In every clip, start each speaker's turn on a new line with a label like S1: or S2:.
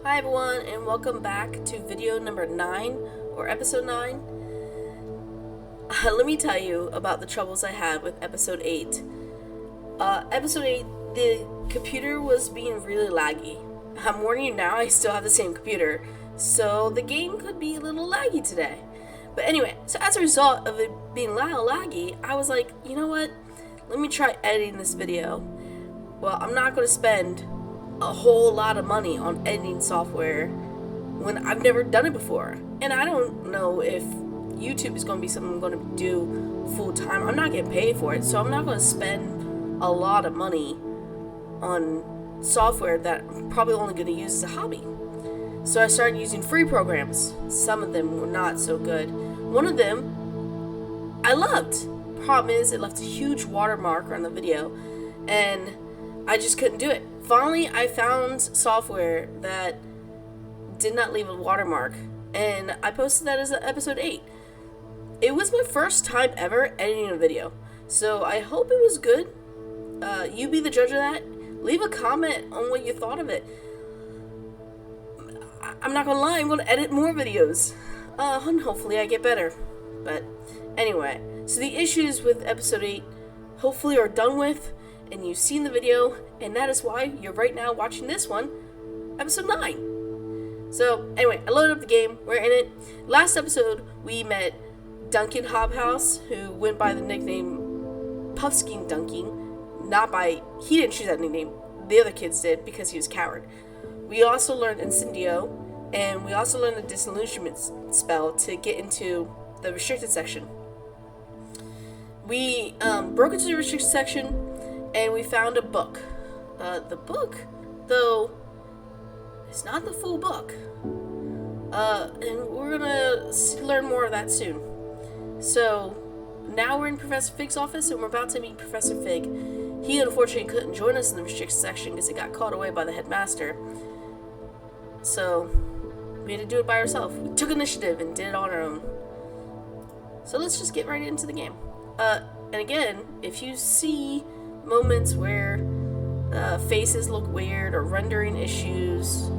S1: Hi everyone, and welcome back to video number 9, or episode 9. Let me tell you about the troubles I had with episode 8. Episode 8, the computer was being really laggy. I'm warning you now, I still have the same computer, so the game could be a little laggy today. But anyway, so as a result of it being laggy, I was like, you know what, let me try editing this video. Well, I'm not going to spend a whole lot of money on editing software when I've never done it before. And I don't know if YouTube is going to be something I'm going to do full time. I'm not getting paid for it, so I'm not going to spend a lot of money on software that I'm probably only going to use as a hobby. So I started using free programs. Some of them were not so good. One of them I loved. Problem is, it left a huge watermark on the video, and I just couldn't do it. Finally, I found software that did not leave a watermark, and I posted that as episode 8. It was my first time ever editing a video, so I hope it was good. You be the judge of that. Leave a comment on what you thought of it. I'm not gonna lie, I'm gonna edit more videos. And hopefully I get better. But anyway, so the issues with episode 8 hopefully are done with, and you've seen the video, and that is why you're right now watching this one, episode 9. So, anyway, I loaded up the game, we're in it. Last episode, we met Duncan Hobhouse, who went by the nickname Puffskein Dunking. He didn't choose that nickname, the other kids did, because he was a coward. We also learned Incendio, and we also learned the Disillusionment spell to get into the restricted section. We broke into the restricted section, and we found a book. The book, though, is not the full book. And we're gonna learn more of that soon. So, now we're in Professor Fig's office, and we're about to meet Professor Fig. He unfortunately couldn't join us in the restricted section because he got caught away by the headmaster. So, we had to do it by ourselves. We took initiative and did it on our own. So let's just get right into the game. And again, if you see moments where faces look weird, or rendering issues,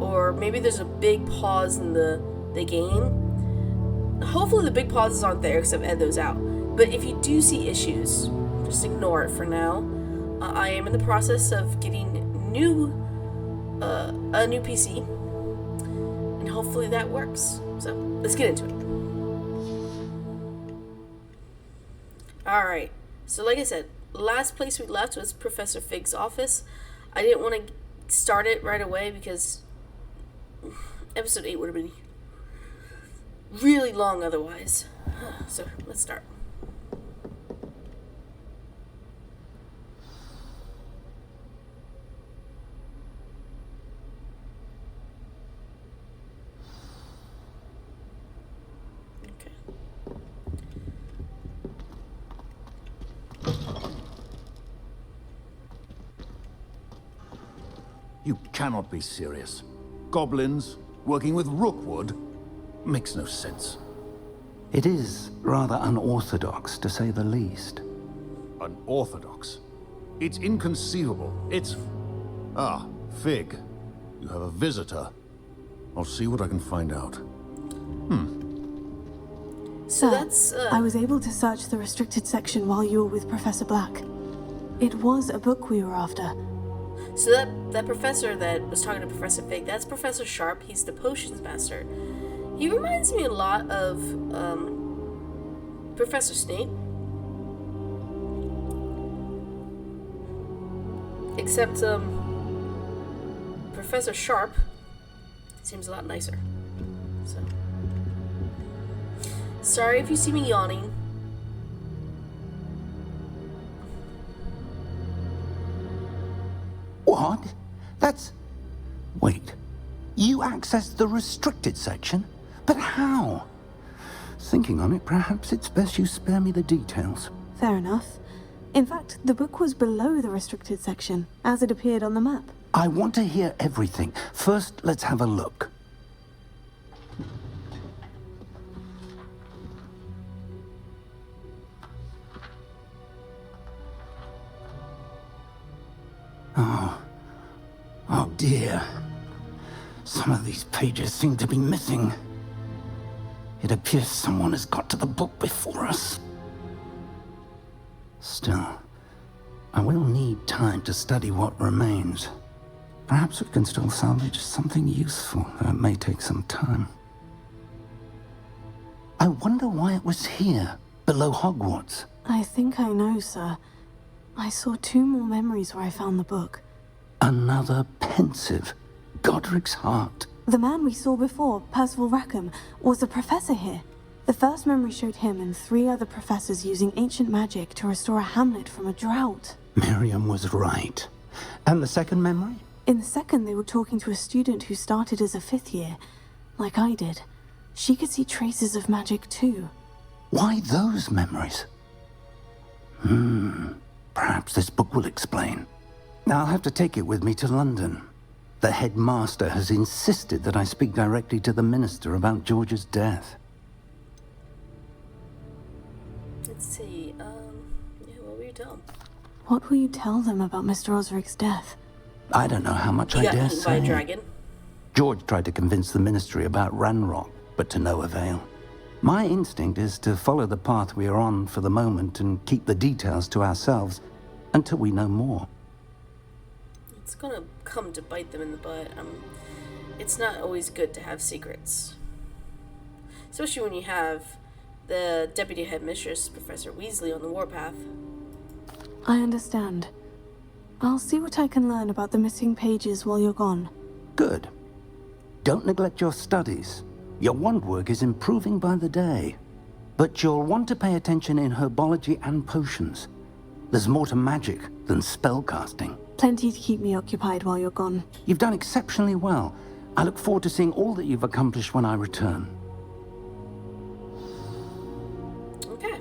S1: or maybe there's a big pause in the game, hopefully the big pauses aren't there because I've edited those out. But if you do see issues, just ignore it for now. I am in the process of getting a new PC, and hopefully that works. So let's get into it. Alright, so like I said, last place we left was Professor Fig's office. I didn't want to start it right away because episode 8 would have been really long otherwise. So let's start.
S2: You cannot be serious. Goblins working with rookwood makes no sense.
S3: It is rather unorthodox, to say the least.
S2: Unorthodox? It's inconceivable. It's... Ah, Fig. You have a visitor. I'll see what I can find out.
S1: So that's,
S4: I was able to search the restricted section while you were with Professor Black. It was a book we were after.
S1: So that professor that was talking to Professor Fig, that's Professor Sharp. He's the potions master. He reminds me a lot of Professor Snape. Except Professor Sharp seems a lot nicer. So sorry if you see me yawning.
S3: What? That's... Wait. You accessed the restricted section? But how? Thinking on it, perhaps it's best you spare me the details.
S4: Fair enough. In fact, the book was below the restricted section, as it appeared on the map.
S3: I want to hear everything. First, let's have a look. Oh dear. Some of these pages seem to be missing. It appears someone has got to the book before us. Still, I will need time to study what remains. Perhaps we can still salvage something useful, though it may take some time. I wonder why it was here, below Hogwarts.
S4: I think I know, sir. I saw 2 more memories where I found the book.
S3: Another pensive. Godric's heart.
S4: The man we saw before, Percival Rackham, was a professor here. The first memory showed him and 3 other professors using ancient magic to restore a hamlet from a drought.
S3: Miriam was right. And the second memory?
S4: In the second, they were talking to a student who started as a 5th year, like I did. She could see traces of magic too.
S3: Why those memories? Perhaps this book will explain. I'll have to take it with me to London. The headmaster has insisted that I speak directly to the minister about George's death.
S1: Let's see, what will you tell him?
S4: What will you tell them about Mr. Osric's death?
S3: I don't know how much I
S1: He got
S3: dare
S1: eaten by a
S3: say.
S1: dragon.
S3: George tried to convince the ministry about Ranrock, but to no avail. My instinct is to follow the path we are on for the moment and keep the details to ourselves until we know more.
S1: It's gonna come to bite them in the butt. It's not always good to have secrets. Especially when you have the deputy headmistress, Professor Weasley, on the warpath.
S4: I understand. I'll see what I can learn about the missing pages while you're gone.
S3: Good. Don't neglect your studies. Your wand work is improving by the day. But you'll want to pay attention in herbology and potions. There's more to magic than spellcasting.
S4: Plenty to keep me occupied while you're gone.
S3: You've done exceptionally well. I look forward to seeing all that you've accomplished when I return.
S1: Okay.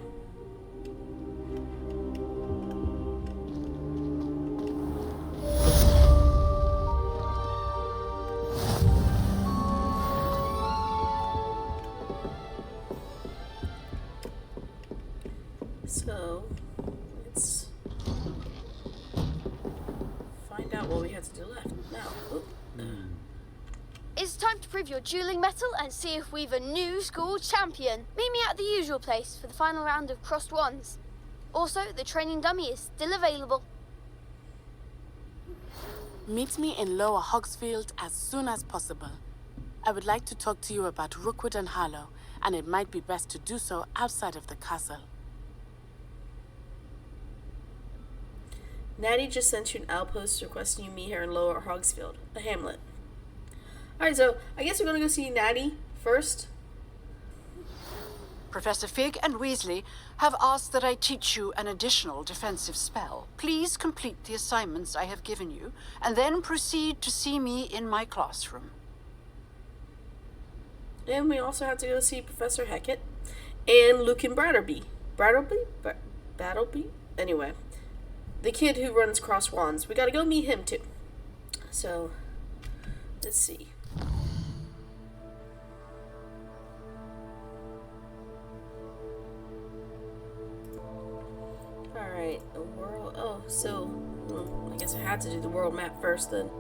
S1: So, let's find out what we have to do left now. Oh.
S5: It's time to prove your dueling mettle and see if we've a new school champion. Meet me at the usual place for the final round of crossed wands. Also, the training dummy is still available.
S6: Meet me in Lower Hogsfield as soon as possible. I would like to talk to you about Rookwood and Harlow, and it might be best to do so outside of the castle.
S1: Natty just sent you an outpost requesting you meet her in Lower Hogsfield, a hamlet. Alright, so I guess we're gonna go see Natty first.
S7: Professor Fig and Weasley have asked that I teach you an additional defensive spell. Please complete the assignments I have given you, and then proceed to see me in my classroom.
S1: And we also have to go see Professor Hecat and Lucan Bratterby. Battleby? Anyway, the kid who runs Cross Wands. We gotta go meet him too. So, let's see. Alright, the world. Oh, so I guess I had to do the world map first then.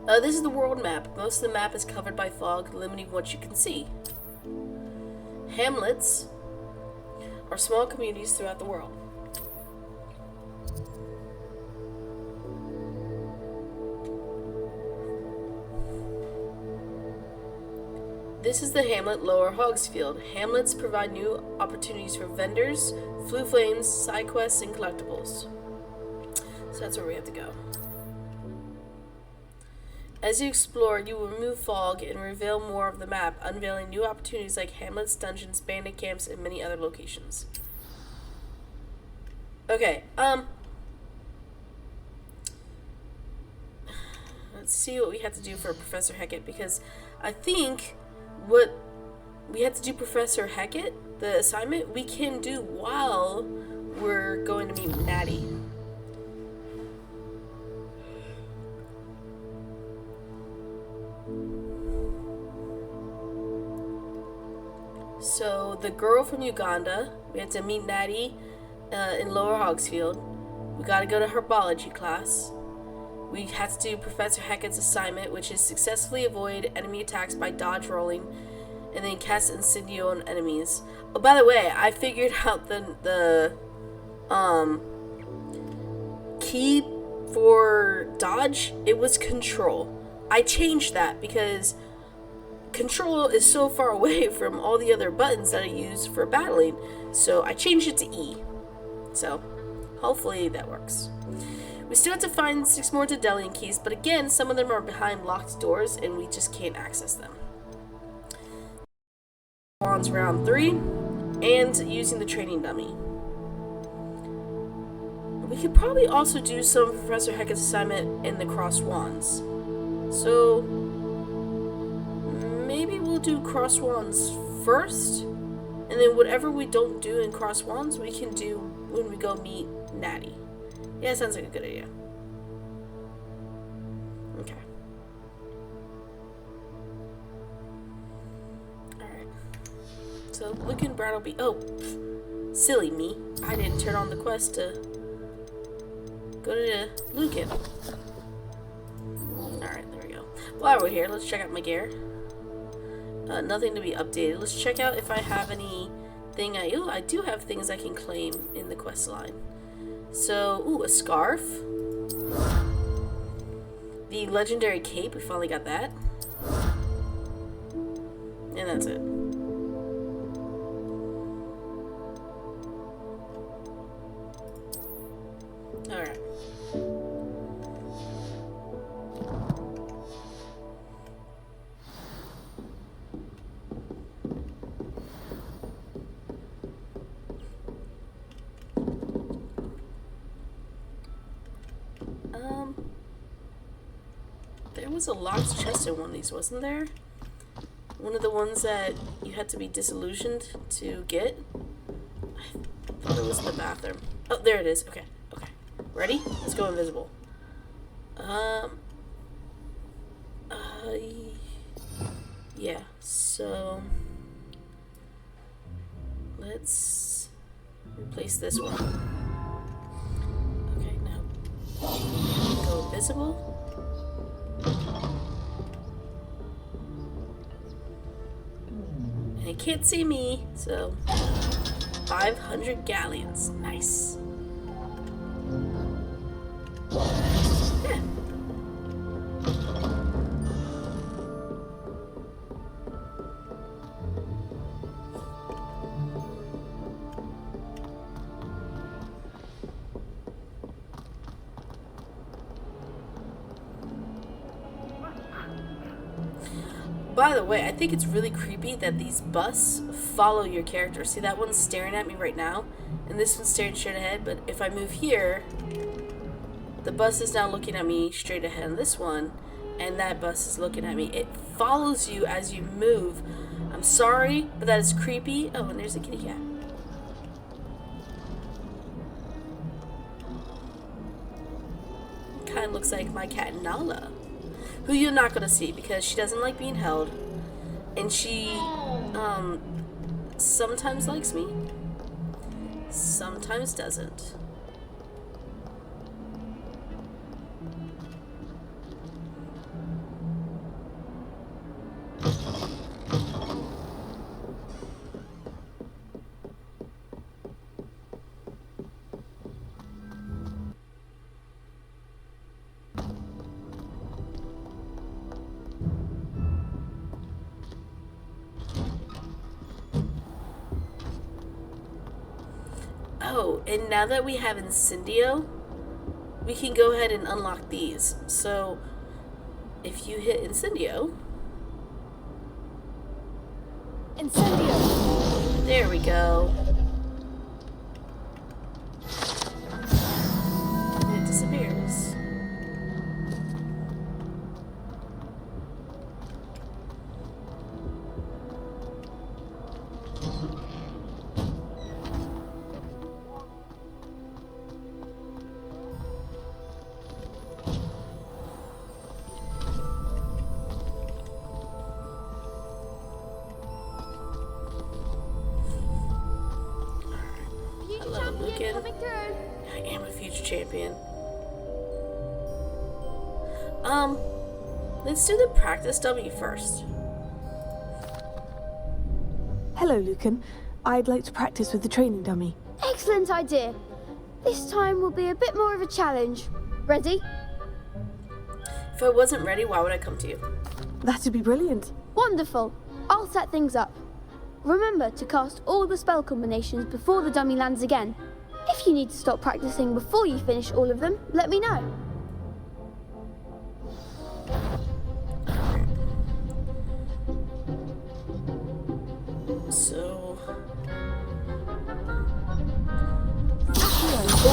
S1: This is the world map. Most of the map is covered by fog, limiting what you can see. Hamlets are small communities throughout the world. This is the hamlet Lower Hogsfield. Hamlets provide new opportunities for vendors, flue flames, side quests, and collectibles. So that's where we have to go. As you explore, you will remove fog and reveal more of the map, unveiling new opportunities like hamlets, dungeons, bandit camps, and many other locations. Okay, let's see what we have to do for Professor Hecat, because I think what we have to do Professor Hecat, the assignment, we can do while we're going to meet Natty. So, the girl from Uganda, we have to meet Natty in Lower Hogsfield. We gotta go to Herbology class. We had to do Professor Hackett's assignment, which is successfully avoid enemy attacks by dodge rolling, and then cast Incendio on enemies. Oh, by the way, I figured out the key for dodge. It was control. I changed that because control is so far away from all the other buttons that I use for battling, so I changed it to E. So hopefully that works. We still have to find 6 more dueling keys, but again, some of them are behind locked doors and we just can't access them. Wands round 3, and using the training dummy. We could probably also do some Professor Hackett's assignment in the cross wands. So maybe we'll do cross wands first, and then whatever we don't do in cross wands, we can do when we go meet Natty. Yeah, sounds like a good idea. Okay. Alright. So, Lucan Brattleby. Oh, silly me. I didn't turn on the quest to go to Lucan. Alright, there we go. While we're here, let's check out my gear. Nothing to be updated. Let's check out if I have anything. I do have things I can claim in the quest line. So, ooh, a scarf. The legendary cape, we finally got that. And that's it. Alright. There was a locked chest in one of these, wasn't there? One of the ones that you had to be disillusioned to get? I thought it was in the bathroom. Oh, there it is. Okay, okay. Ready? Let's go invisible. Yeah, so let's replace this one. Okay, now go invisible. And it can't see me, so 500 galleons. Nice. Yeah. By the way, I think it's really creepy that these busts follow your character. See, that one's staring at me right now, and this one's staring straight ahead, but if I move here, the bus is now looking at me straight ahead on this one, and that bus is looking at me. It follows you as you move. I'm sorry, but that is creepy. Oh, and there's a kitty cat. Kind of looks like my cat Nala, who you're not gonna see because she doesn't like being held, and she sometimes likes me, sometimes doesn't. Oh, and now that we have Incendio, we can go ahead and unlock these. So, if you hit Incendio...
S5: Incendio!
S1: There we go. And it disappears.
S5: Future champion coming through.
S1: I am a future champion. Let's do the practice dummy first.
S4: Hello, Lucan. I'd like to practice with the training dummy.
S5: Excellent idea. This time will be a bit more of a challenge. Ready?
S1: If I wasn't ready, why would I come to you?
S4: That'd be brilliant.
S5: Wonderful. I'll set things up. Remember to cast all the spell combinations before the dummy lands again. If you need to stop practicing before you finish all of them, let me know.
S1: So... 4,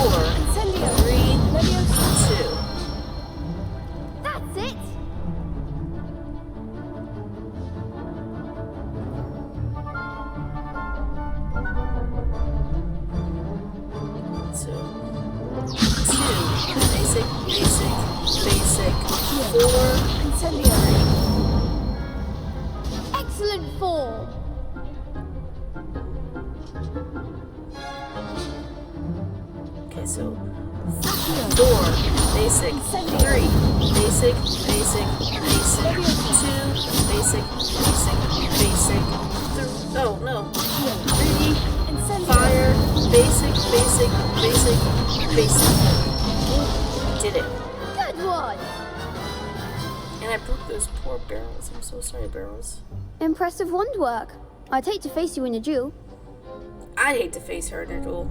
S1: 3, 2.
S5: That's it.
S1: So, 2, basic, 4,
S5: Incendiary. Excellent 4.
S1: okay, so 4, basic, 3, basic, 2, basic, oh no, 3, fire, basic. Did it.
S5: Good one.
S1: And I broke those poor barrels. I'm so sorry, barrels.
S5: Impressive wand work. I'd hate to face you in a duel.
S1: I'd hate to face her in her duel.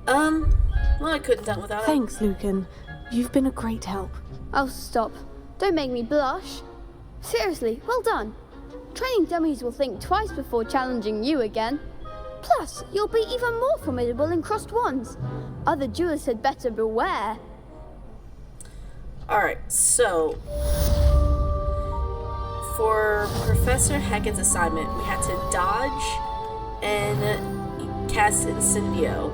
S1: Well, I couldn't done without her.
S4: Thanks, Lucan. You've been a great help.
S5: Oh, stop. Don't make me blush. Seriously, well done. Training dummies will think twice before challenging you again. Plus, you'll be even more formidable in crossed wands. Other duelists had better beware.
S1: Alright, so... for Professor Hackett's assignment, we had to dodge and cast Incendio.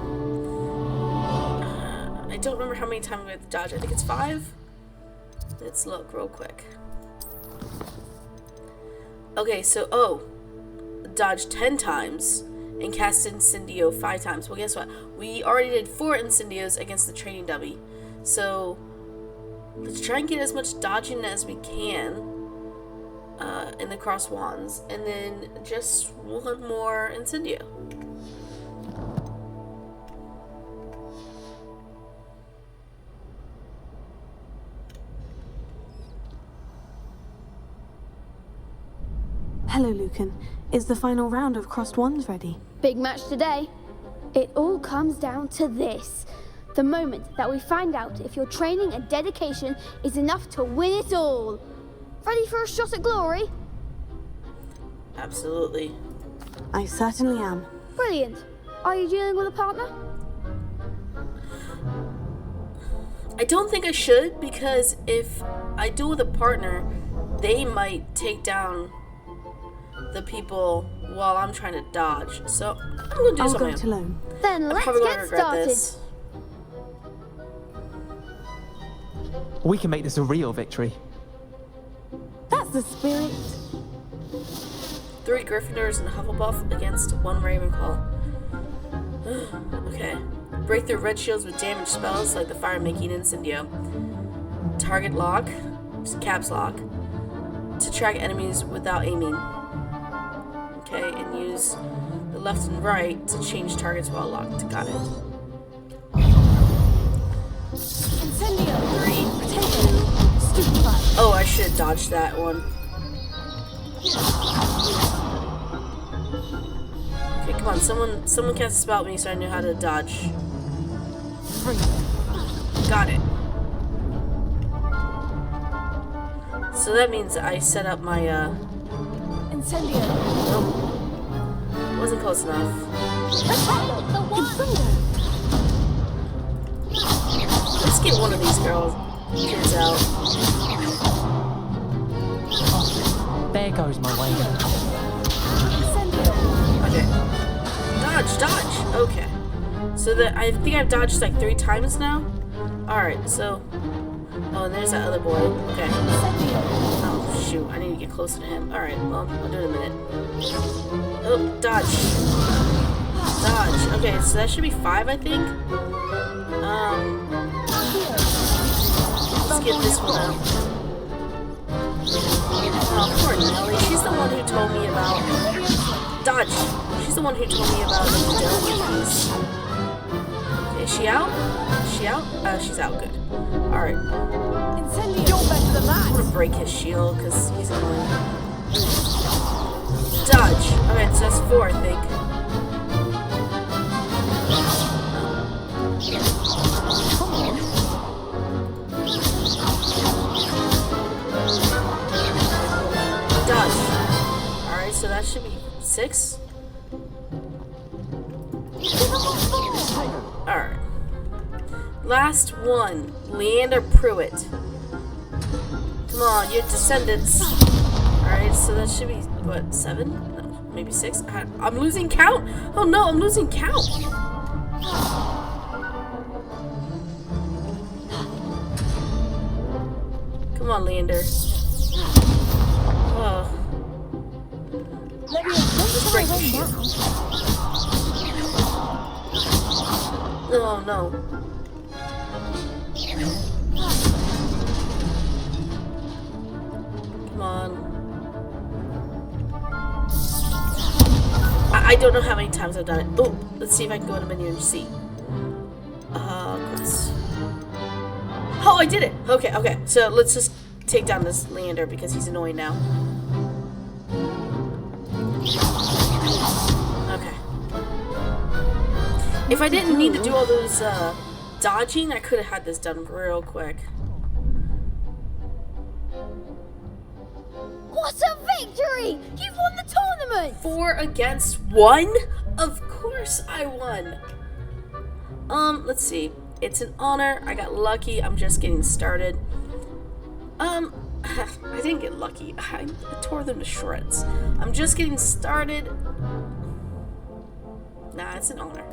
S1: I don't remember how many times we had to dodge. I think it's 5. Let's look real quick. Okay, so, dodge 10 times and cast Incendio 5 times. Well, guess what? We already did 4 Incendios against the training dummy. So, let's try and get as much dodging as we can in the cross wands. And then just one more Incendio.
S4: Hello, Lucan. Is the final round of crossed wands ready?
S5: Big match today. It all comes down to this. The moment that we find out if your training and dedication is enough to win it all. Ready for a shot at glory?
S1: Absolutely.
S4: I certainly am.
S5: Brilliant. Are you dealing with a partner?
S1: I don't think I should, because if I duel with a partner, they might take down the people while I'm trying to dodge. So I'm gonna do
S4: I'll
S1: something.
S4: go it alone.
S5: Then let's
S1: Probably gonna
S5: get
S1: regret
S5: started.
S1: this.
S8: We can make this a real victory.
S4: That's the spirit.
S1: 3 Gryffindors and Hufflepuff against 1 Ravenclaw. Okay. Break through red shields with damage spells like the fire-making Incendio. Target lock, just caps lock, to track enemies without aiming. Okay, and use the left and right to change targets while locked. Got it.
S5: Incendio.
S1: 3,
S5: Potato. Stupefy.
S1: Oh, I should have dodged that one. Okay, come on, someone cast a spell at me so I knew how to dodge. Got it. So that means I set up my,
S5: Incendio.
S1: Nope. Wasn't close enough. Let's get one of these kids out.
S8: There goes my wagon.
S1: Okay. Dodge! Okay. So that I think I've dodged like 3 times now. Alright, so... Oh, and there's that other boy. Okay. Oh, shoot. I need to get closer to him. Alright, well, I'll do it in a minute. Oh, dodge. Dodge. Okay, so that should be 5, I think. Let's just give this one up. Oh, poor Nellie. She's the one who told me about... Dodge! She's the one who told me about the duels. Okay, is she out? Is she out? She's out. Good. Alright.
S5: You're better than that.
S1: I'm gonna break his shield, because he's annoying. Dodge! Okay, so that's 4, I think. Dodge. Alright, so that should be 6. Alright. Last one. Leander Pruitt. Come on, your descendants. Alright, so that should be, what, 7? No, maybe 6? I'm losing count! Oh no, I'm losing count! Come on, Leander. Oh. Let's break the shield. Oh no. Come on. I don't know how many times I've done it. Oh, let's see if I can go in the menu and see. Quest. Oh, I did it! Okay, okay. So let's just take down this Leander because he's annoying now. Okay. If I didn't need to do all those dodging, I could have had this done real quick.
S5: What a victory! You've won the tournament!
S1: 4 against 1? Of course I won. Let's see. It's an honor. I got lucky. I'm just getting started. I didn't get lucky. I tore them to shreds. I'm just getting started. Nah, it's an honor.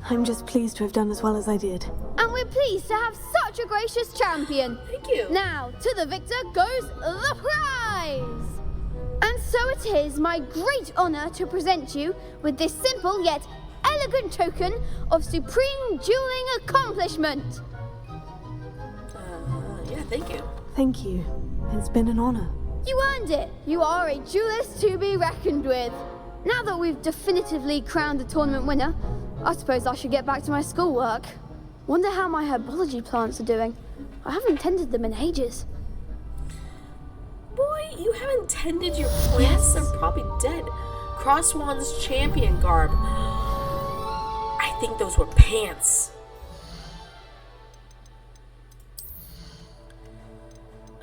S4: I'm just pleased to have done as well as I did.
S5: And we're pleased to have such a gracious champion.
S1: Thank you.
S5: Now, to the victor goes the prize! And so it is my great honor to present you with this simple yet elegant token of supreme dueling accomplishment.
S1: Yeah, thank you.
S4: Thank you. It's been an honor.
S5: You earned it. You are a duelist to be reckoned with. Now that we've definitively crowned the tournament winner, I suppose I should get back to my schoolwork. Wonder how my herbology plants are doing. I haven't tended them in ages.
S1: Boy, you haven't tended your plants? They're probably dead. Crosswan's champion garb. I think those were pants.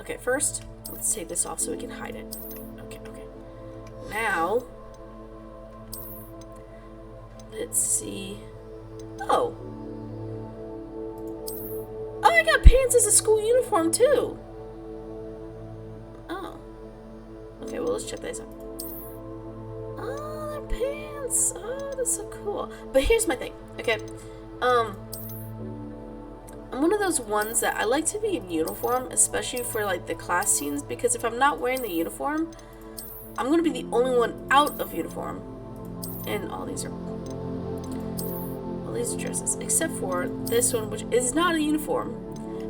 S1: Okay, first, let's take this off so we can hide it. Okay, okay. Now, let's see. Oh. Oh, I got pants as a school uniform, too. Oh. Okay, well, let's check these out. Oh, they're pants. Oh, that's so cool. But here's my thing, okay? I'm one of those ones that I like to be in uniform, especially for, like, the class scenes, because if I'm not wearing the uniform, I'm going to be the only one out of uniform. And all these are dresses, except for this one, which is not a uniform.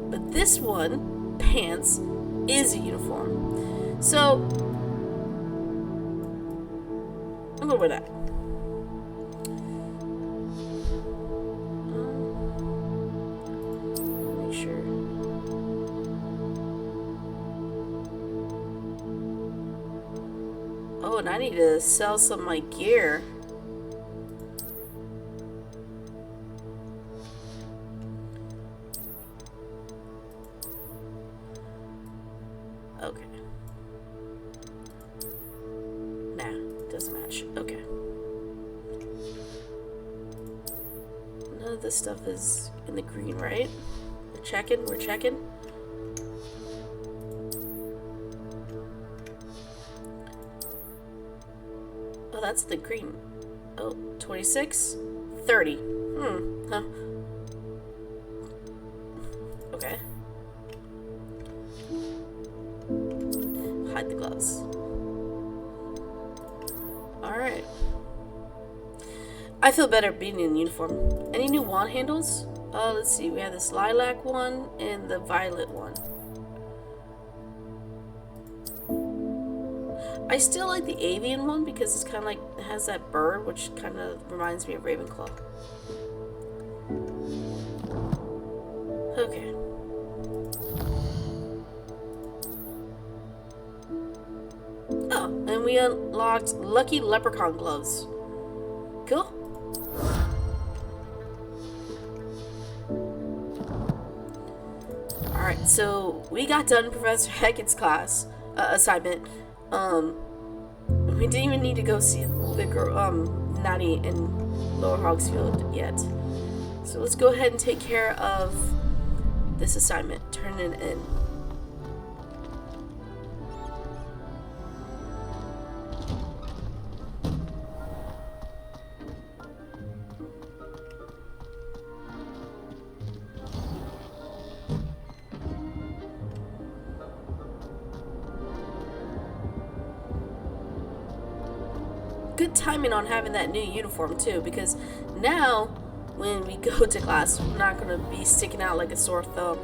S1: But this one, pants, is a uniform. So, I'm going to wear that. Make sure. Oh, and I need to sell some of my gear. Okay. Nah, doesn't match. Okay. None of this stuff is in the green, right? We're checking, we're checking. Oh, that's the green. Oh, 26? 30. Huh. Okay. Hide the gloves. Alright. I feel better being in uniform. Any new wand handles? Let's see. We have this lilac one and the violet one. I still like the avian one because it's kind of like, it has that bird, which kind of reminds me of Ravenclaw. Okay. Oh, and we unlocked Lucky Leprechaun Gloves. Cool. Alright, so we got done Professor Hackett's class assignment. We didn't even need to go see the girl, Natty in Lower Hogsfield yet. So let's go ahead and take care of this assignment. Turn it in. Good timing on having that new uniform too, because now when we go to class, we're not going to be sticking out like a sore thumb.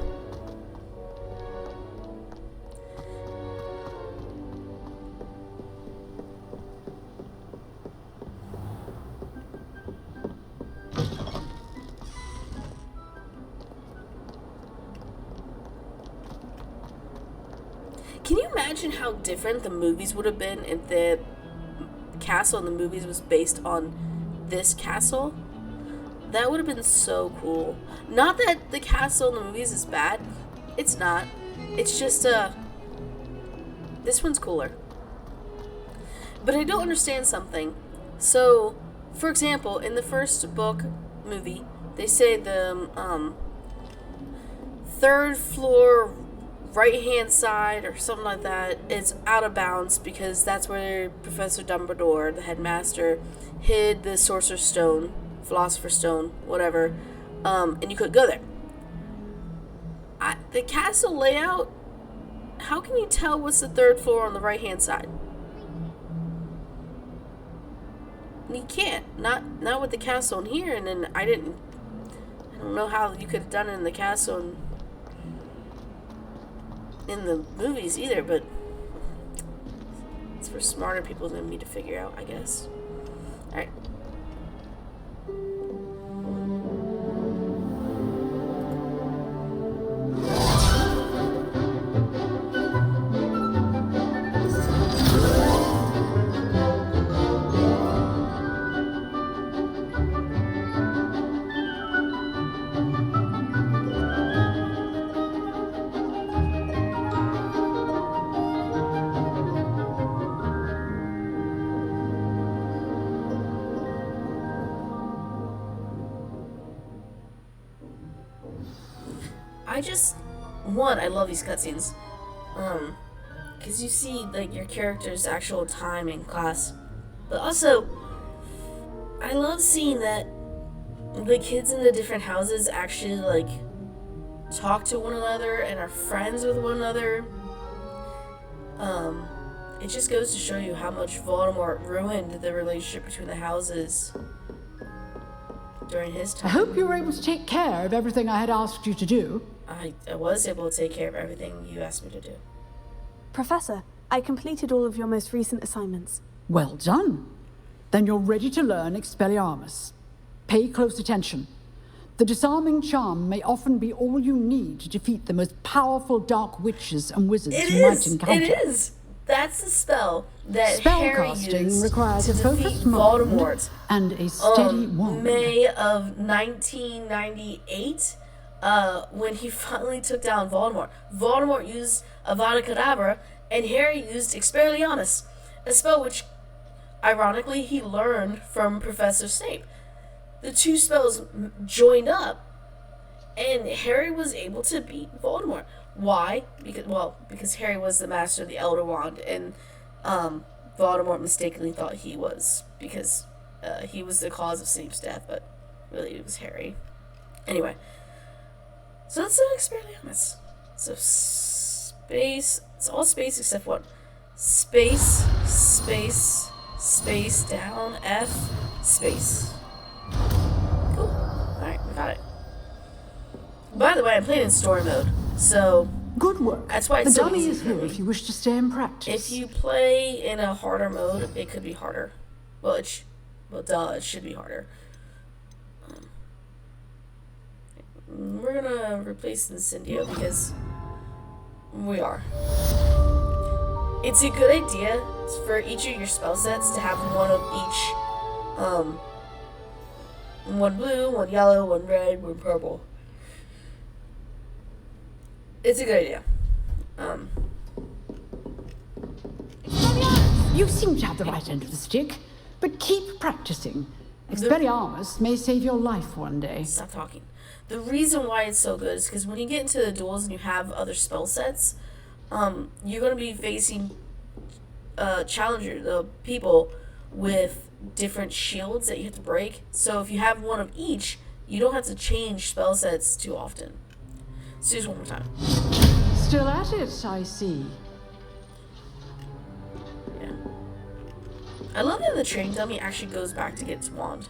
S1: Can you imagine how different the movies would have been if the castle in the movies was based on this castle? That would have been so cool. Not that the castle in the movies is bad. It's not. It's just, this one's cooler. But I don't understand something. So, for example, in the first book movie, they say the, third floor right-hand side or something like that is out of bounds because that's where Professor Dumbledore, the headmaster, hid the Sorcerer's Stone, Philosopher's Stone, whatever, and you couldn't go there. The castle layout, how can you tell what's the third floor on the right-hand side? You can't. Not with the castle in here, and then I don't know how you could have done it in the castle and in the movies either, but it's for smarter people than me to figure out, I guess. Alright. I love these cutscenes, because you see, like, your character's actual time in class, but also, I love seeing that the kids in the different houses actually, like, talk to one another and are friends with one another. It just goes to show you how much Voldemort ruined the relationship between the houses during his time.
S9: I hope you were able to take care of everything I had asked you to do.
S1: I was able to take care of everything you asked me to do.
S4: Professor, I completed all of your most recent assignments.
S9: Well done. Then you're ready to learn Expelliarmus. Pay close attention. The disarming charm may often be all you need to defeat the most powerful dark witches and wizards you might encounter.
S1: It is! That's the spell that Harry used
S9: requires
S1: to
S9: a
S1: defeat
S9: focused mind
S1: Voldemort.
S9: And a steady wand.
S1: May of 1998, when he finally took down Voldemort. Voldemort used Avada Kedavra, and Harry used Expelliarmus, a spell which, ironically, he learned from Professor Snape. The two spells joined up, and Harry was able to beat Voldemort. Why? Because Harry was the master of the Elder Wand, and Voldemort mistakenly thought he was, because he was the cause of Snape's death, but really it was Harry. Anyway, so that's Expelliarmus. So space, it's all space except one. Space, space, space, down, F, space. Cool. Alright, we got it. By the way, I'm playing in story mode, so
S9: Good work.
S1: that's why it's
S9: the
S1: so
S9: dummy
S1: easy
S9: is
S1: for
S9: here
S1: me.
S9: if you wish to stay and practice.
S1: If you play in a harder mode, it could be harder. Well, it should be harder. We're gonna replace Incendio because we are. It's a good idea for each of your spell sets to have one of each. One blue, one yellow, one red, one purple. It's a good idea.
S9: You seem to have the right end of the stick, but keep practicing. Expelliarmus may save your life one day.
S1: Stop talking. The reason why it's so good is because when you get into the duels and you have other spell sets, you're going to be facing people with different shields that you have to break. So if you have one of each, you don't have to change spell sets too often. Let's do this one more time.
S9: Still at it, I see.
S1: Yeah. I love that the training dummy actually goes back to get its wand.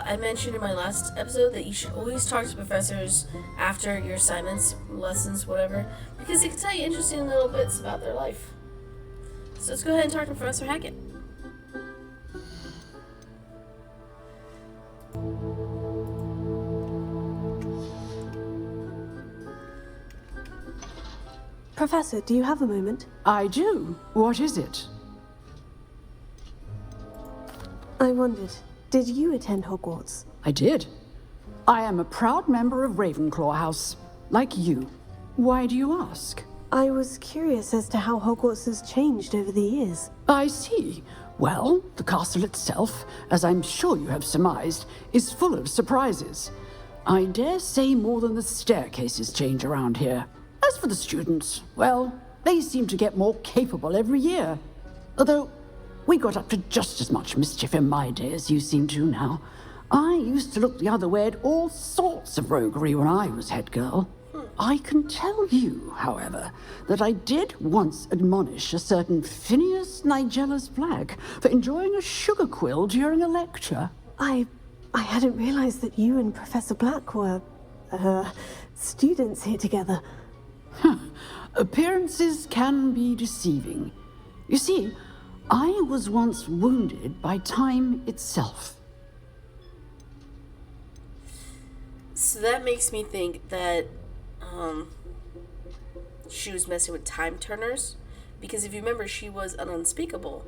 S1: I mentioned in my last episode that you should always talk to professors after your assignments, lessons, whatever, because they can tell you interesting little bits about their life. So let's go ahead and talk to Professor Hackett.
S4: Professor, do you have a moment?
S9: I do. What is it?
S4: I wondered, did you attend Hogwarts?
S9: I did. I am a proud member of Ravenclaw House, like you. Why do you ask?
S4: I was curious as to how Hogwarts has changed over the years.
S9: I see. Well, the castle itself, as I'm sure you have surmised, is full of surprises. I dare say more than the staircases change around here. As for the students, well, they seem to get more capable every year. Although, we got up to just as much mischief in my day as you seem to now. I used to look the other way at all sorts of roguery when I was head girl. I can tell you, however, that I did once admonish a certain Phineas Nigella's Black for enjoying a sugar quill during a lecture.
S4: I hadn't realized that you and Professor Black were, students here together.
S9: Appearances can be deceiving. You see, I was once wounded by time itself.
S1: So that makes me think that she was messing with time turners, because if you remember, she was an unspeakable,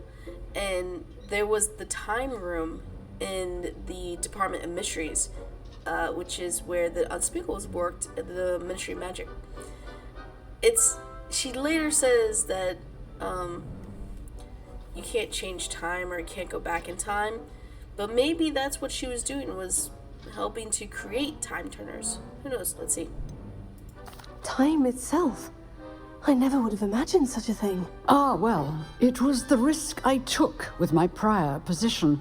S1: and there was the time room in the Department of Mysteries, which is where the unspeakables worked at the Ministry of Magic. She later says that you can't change time or you can't go back in time, but maybe that's what she was doing, was helping to create time turners. Who knows? Let's see.
S4: Time itself? I never would have imagined such a thing.
S9: Ah, well, it was the risk I took with my prior position.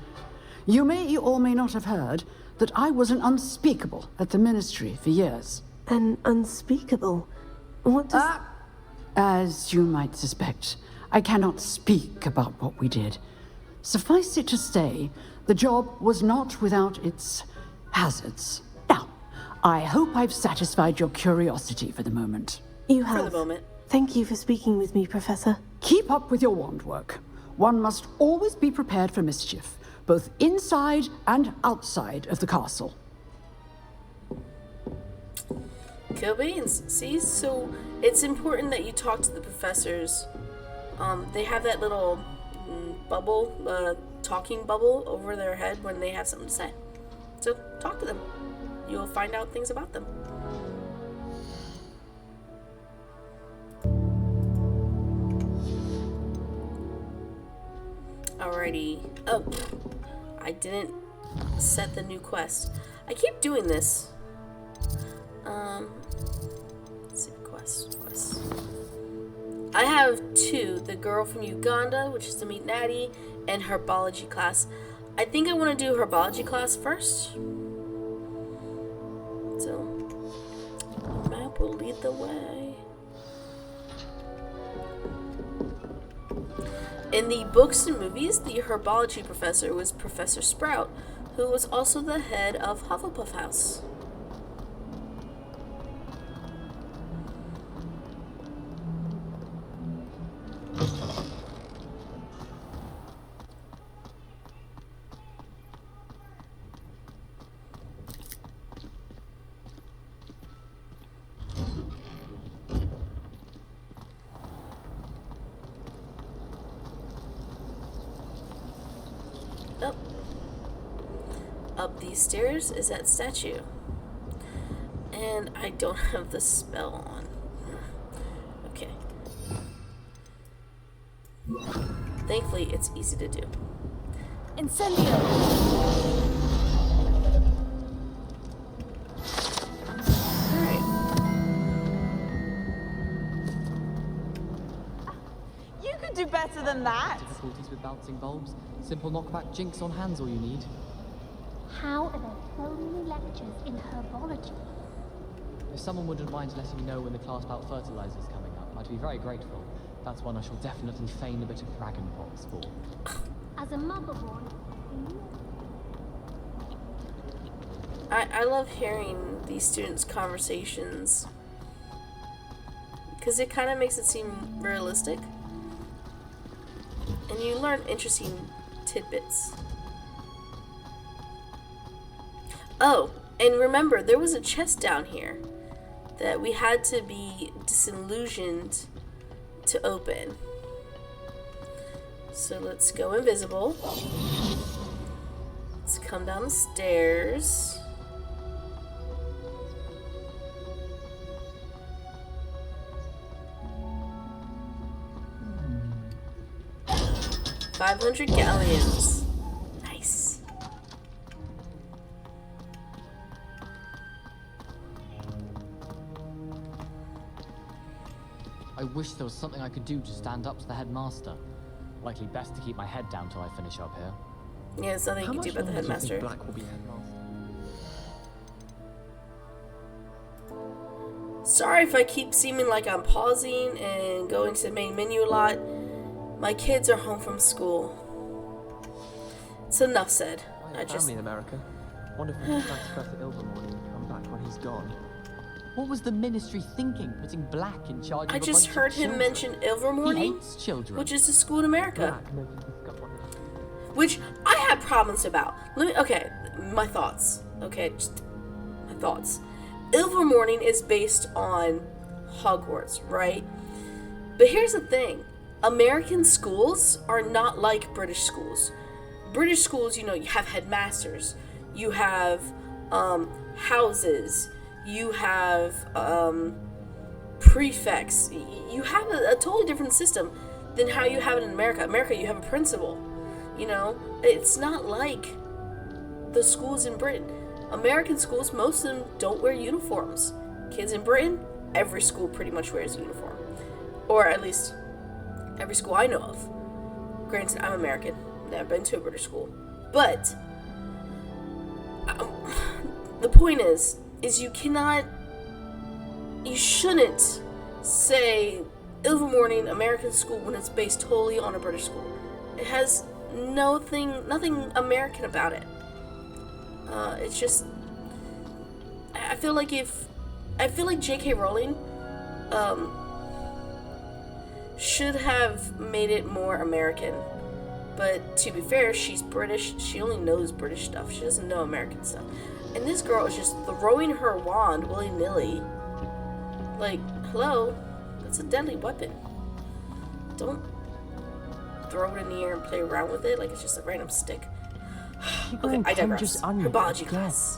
S9: You may or may not have heard that I was an unspeakable at the Ministry for years.
S4: An unspeakable? What does...
S9: As you might suspect, I cannot speak about what we did. Suffice it to say, the job was not without its hazards. Now, I hope I've satisfied your curiosity for the moment.
S4: You have.
S1: For the moment.
S4: Thank you for speaking with me, Professor.
S9: Keep up with your wand work. One must always be prepared for mischief, both inside and outside of the castle.
S1: Kill beans. See, so it's important that you talk to the professors. They have that little bubble, talking bubble over their head when they have something to say. So talk to them. You'll find out things about them. Alrighty. Oh, I didn't set the new quest. I keep doing this. Let's see, quest. I have two, the girl from Uganda, which is to meet Natty, and Herbology class. I think I want to do Herbology class first. So, the map will lead the way. In the books and movies, the Herbology professor was Professor Sprout, who was also the head of Hufflepuff House. Up these stairs is that statue. And I don't have the spell on. Okay. Thankfully, it's easy to do.
S5: Incendio!
S1: Alright.
S10: You could do better than that.
S8: Difficulties with bouncing bulbs? Simple knockback jinx on hands all you need.
S11: How are there so many lectures in herbology?
S8: If someone wouldn't mind letting me know when the class about fertilizers is coming up, I'd be very grateful. That's one I shall definitely feign a bit of dragonpox for.
S11: As a mother boy,
S1: I love hearing these students' conversations because it kind of makes it seem realistic. And you learn interesting tidbits. Oh, and remember, there was a chest down here that we had to be disillusioned to open. So let's go invisible. Let's come down the stairs. $500 galleons. Nice.
S8: I wish there was something I could do to stand up to the headmaster. Likely best to keep my head down till I finish up here.
S1: Yeah, there's nothing you can do about the headmaster.
S8: Black will be headmaster?
S1: Sorry if I keep seeming like I'm pausing and going to the main menu a lot. My kids are home from school. It's enough said.
S12: I have family in America. Wonder if we can transfer to Ilvermorny and come back when he's gone.
S8: What was the ministry thinking, putting Black in charge of
S1: I
S8: a
S1: just
S8: bunch
S1: heard
S8: of
S1: him
S8: children?
S1: mention Ilvermorny,
S8: He hates children.
S1: which is a school in America.
S12: Black mentioned the Scotland.
S1: Which I have problems about. Okay, my thoughts. Okay, just my thoughts. Ilvermorny is based on Hogwarts, right? But here's the thing. American schools are not like British schools. British schools, you know, you have headmasters, you have houses, you have prefects. You have a totally different system than how you have it in America. America, you have a principal. You know, it's not like the schools in Britain. American schools, most of them don't wear uniforms. Kids in Britain, every school pretty much wears a uniform. Or at least every school I know of. Granted, I'm American. Never been to a British school. But the point is you shouldn't say Ilvermorny American school when it's based totally on a British school. It has nothing American about it. It's just, I feel like J.K. Rowling should have made it more American. But to be fair, she's British. She only knows British stuff. She doesn't know American stuff. And this girl is just throwing her wand willy-nilly. Like, hello? That's a deadly weapon. Don't throw it in the air and play around with it like it's just a random stick. Okay, I digress. Herbology class.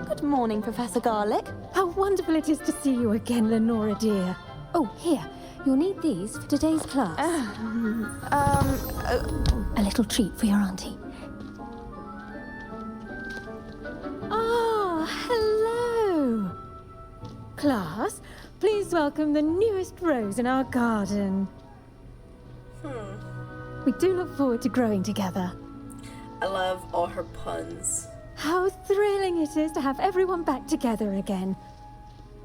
S13: Good morning, Professor Garlick. How wonderful it is to see you again, Lenora dear. Oh, here. You'll need these for today's class. A little treat for your auntie. Oh, hello. welcome the newest rose in our garden. We do look forward to growing together.
S1: I love all her puns.
S13: How thrilling it is to have everyone back together again.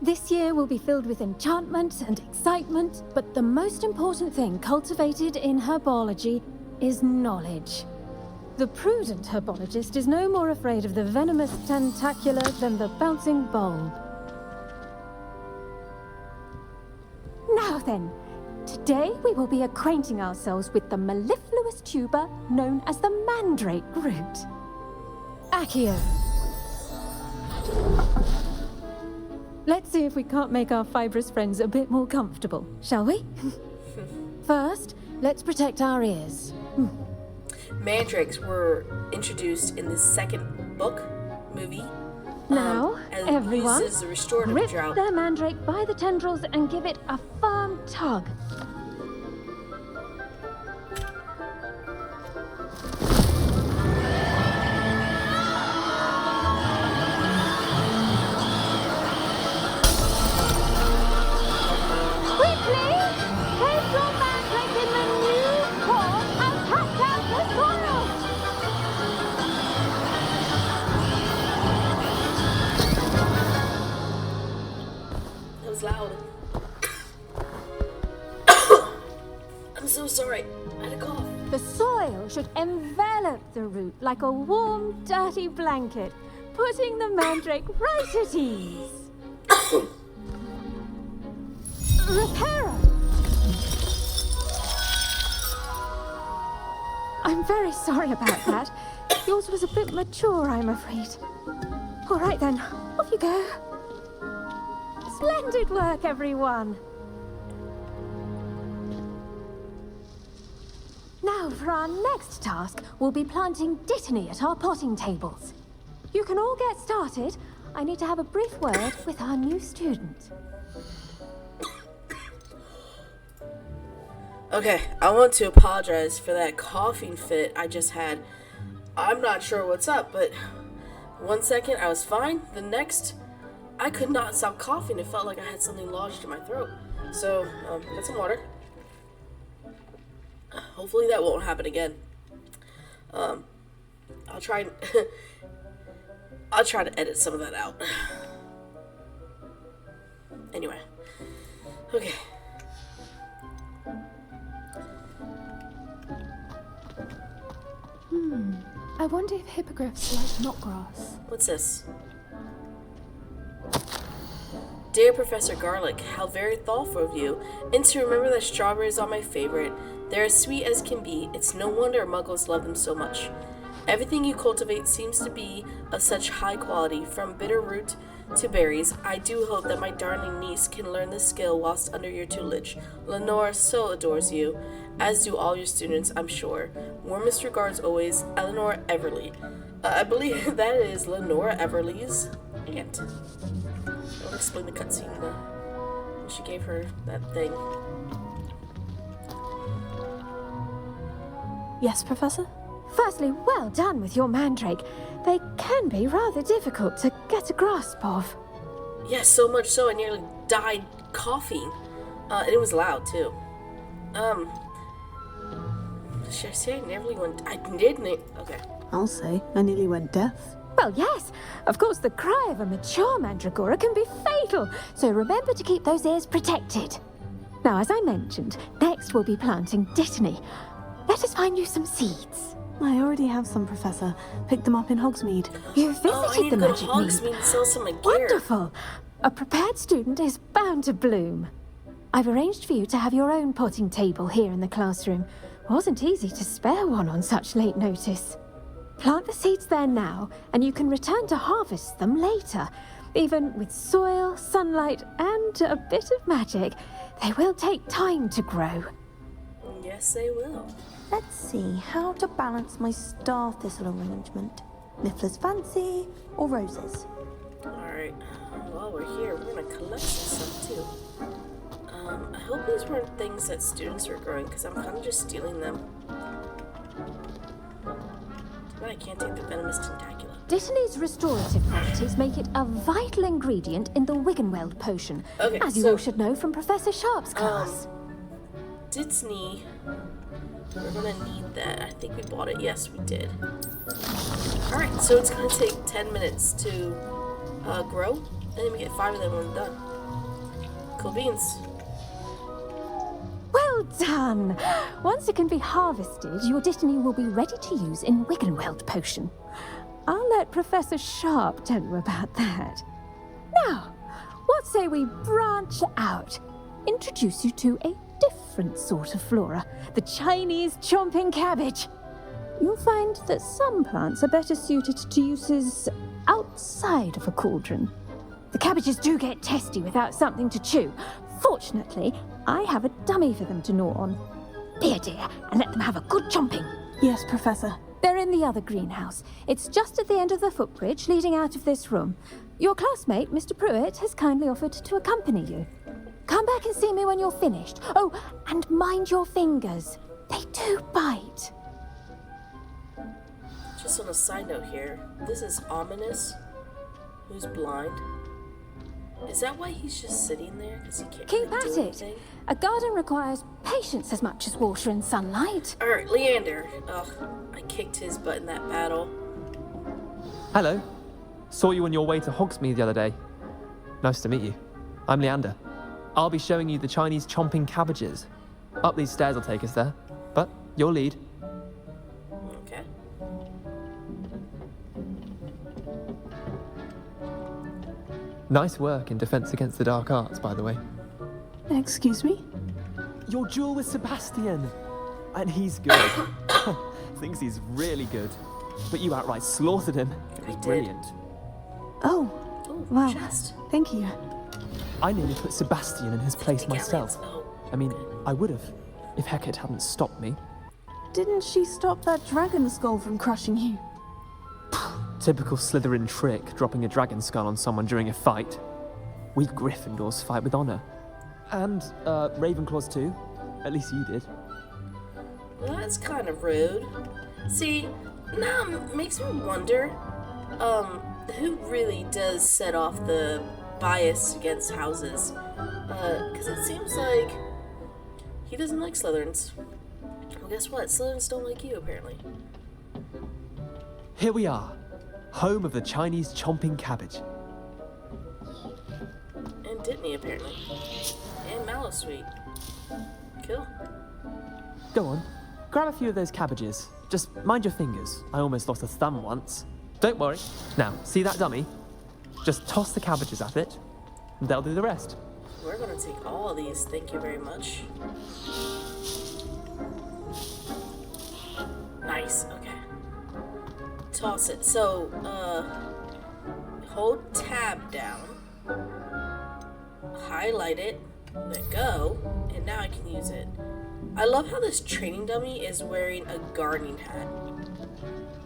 S13: This year will be filled with enchantment and excitement, but the most important thing cultivated in herbology is knowledge. The prudent herbologist is no more afraid of the venomous tentacular than the bouncing bulb. Now then, today we will be acquainting ourselves with the mellifluous tuber known as the mandrake root. Accio. Let's see if we can't make our fibrous friends a bit more comfortable, shall we? First, let's protect our ears.
S1: Mandrakes were introduced in the second movie.
S13: Now, everyone,
S1: uses a restorative
S13: rip
S1: drought.
S13: their mandrake by the tendrils and give it a firm tug. Quickly, place your mandrake in the new pot and pack out the soil.
S1: That was loud. I'm so sorry. I had a cough.
S13: The soil should envelop the root like a warm, dirty blanket, putting the mandrake right at ease. Reparo! I'm very sorry about that. Yours was a bit mature, I'm afraid. All right then, off you go. Splendid work, everyone. Now, for our next task, we'll be planting dittany at our potting tables. You can all get started. I need to have a brief word with our new student.
S1: Okay, I want to apologize for that coughing fit I just had. I'm not sure what's up, but 1 second I was fine. The next, I could not stop coughing. It felt like I had something lodged in my throat. So, get some water. Hopefully that won't happen again. I'll try to edit some of that out. Anyway. Okay.
S14: I wonder if hippogriffs like knotgrass.
S1: What's this? Dear Professor Garlic, how very thoughtful of you. And to remember that strawberries are my favorite. They're as sweet as can be. It's no wonder muggles love them so much. Everything you cultivate seems to be of such high quality, from bitter root to berries. I do hope that my darling niece can learn this skill whilst under your tutelage. Lenore so adores you, as do all your students, I'm sure. Warmest regards always, Eleanor Everly. I believe that is Lenore Everly's aunt. I'll explain the cutscene when she gave her that thing.
S4: Yes, Professor?
S13: Firstly, well done with your mandrake. They can be rather difficult to get a grasp of.
S1: Yes, so much so I nearly died coughing. And it was loud, too. Should I say I nearly went... I didn't... Okay.
S4: I'll say I nearly went deaf.
S13: Well, yes. Of course, the cry of a mature mandragora can be fatal, so remember to keep those ears protected. Now, as I mentioned, next we'll be planting dittany. Let us find you some seeds.
S4: I already have some, Professor. Picked them up in Hogsmeade.
S13: You visited the magic mead.
S1: Hogsmeade and sell some gear.
S13: Wonderful. A prepared student is bound to bloom. I've arranged for you to have your own potting table here in the classroom. Wasn't easy to spare one on such late notice. Plant the seeds there now, and you can return to harvest them later. Even with soil, sunlight, and a bit of magic, they will take time to grow.
S1: Yes, they will.
S4: Let's see how to balance my star thistle arrangement. Niffler's fancy or roses?
S1: Alright, while we're here, we're gonna collect some stuff too. I hope these weren't things that students were growing, because I'm kind of just stealing them. Did I I can't take the venomous tentacula.
S13: Dittany's restorative properties make it a vital ingredient in the wiggenweld potion,
S1: Okay,
S13: as you all should know from Professor Sharp's class.
S1: Ditany, we're gonna need that. I think we bought it. Yes, we did. Alright, so it's gonna take 10 minutes to grow, and then we get 5 of them when we're done. Cool beans.
S13: Well done! Once it can be harvested, your Dittany will be ready to use in wiggenweld potion. I'll let Professor Sharp tell you about that. Now, what say we branch out? Introduce you to a different sort of flora, the Chinese Chopping Cabbage. You'll find that some plants are better suited to uses outside of a cauldron. The cabbages do get testy without something to chew. Fortunately, I have a dummy for them to gnaw on. Here, dear, and let them have a good chomping.
S4: Yes, Professor.
S13: They're in the other greenhouse. It's just at the end of the footbridge leading out of this room. Your classmate, Mr. Pruitt, has kindly offered to accompany you. Come back and see me when you're finished. Oh, and mind your fingers. They do bite.
S1: Just on a side note here, this is Ominous, who's blind. Is that why he's just sitting there? Because he can't
S13: Keep
S1: really
S13: at
S1: do
S13: it.
S1: anything?
S13: A garden requires patience as much as water and sunlight.
S1: Alright, Leander. Ugh, I kicked his butt in that battle.
S12: Hello. Saw you on your way to Hogsmeade the other day. Nice to meet you. I'm Leander. I'll be showing you the Chinese chopping cabbages. Up these stairs will take us there, but you'll lead.
S1: Okay.
S12: Nice work in Defense Against the Dark Arts, by the way.
S4: Excuse me?
S12: Your duel with Sebastian! And he's good. Thinks he's really good. But you outright slaughtered him. It was brilliant.
S4: Oh, wow.
S1: Just.
S4: Thank you.
S12: I nearly put Sebastian in his place myself. I mean, I would have, if Hecate hadn't stopped me.
S4: Didn't she stop that dragon skull from crushing you?
S12: Typical Slytherin trick, dropping a dragon skull on someone during a fight. We Gryffindors fight with honor. And, Ravenclaws too. At least you did.
S1: Well, that's kind of rude. See, now it makes me wonder, who really does set off the bias against houses? Because it seems like he doesn't like Slytherins. Well, guess what? Slytherins don't like you, apparently.
S12: Here we are, home of the Chinese Chopping Cabbage.
S1: And Ditany, apparently. And Mallowsweet. Cool.
S12: Go on, grab a few of those cabbages. Just mind your fingers. I almost lost a thumb once. Don't worry. Now, see that dummy? Just toss the cabbages at it, and they'll do the rest.
S1: We're gonna take all of these, thank you very much. Nice, okay. Toss it. So, hold tab down, highlight it, let go, and now I can use it. I love how this training dummy is wearing a gardening hat.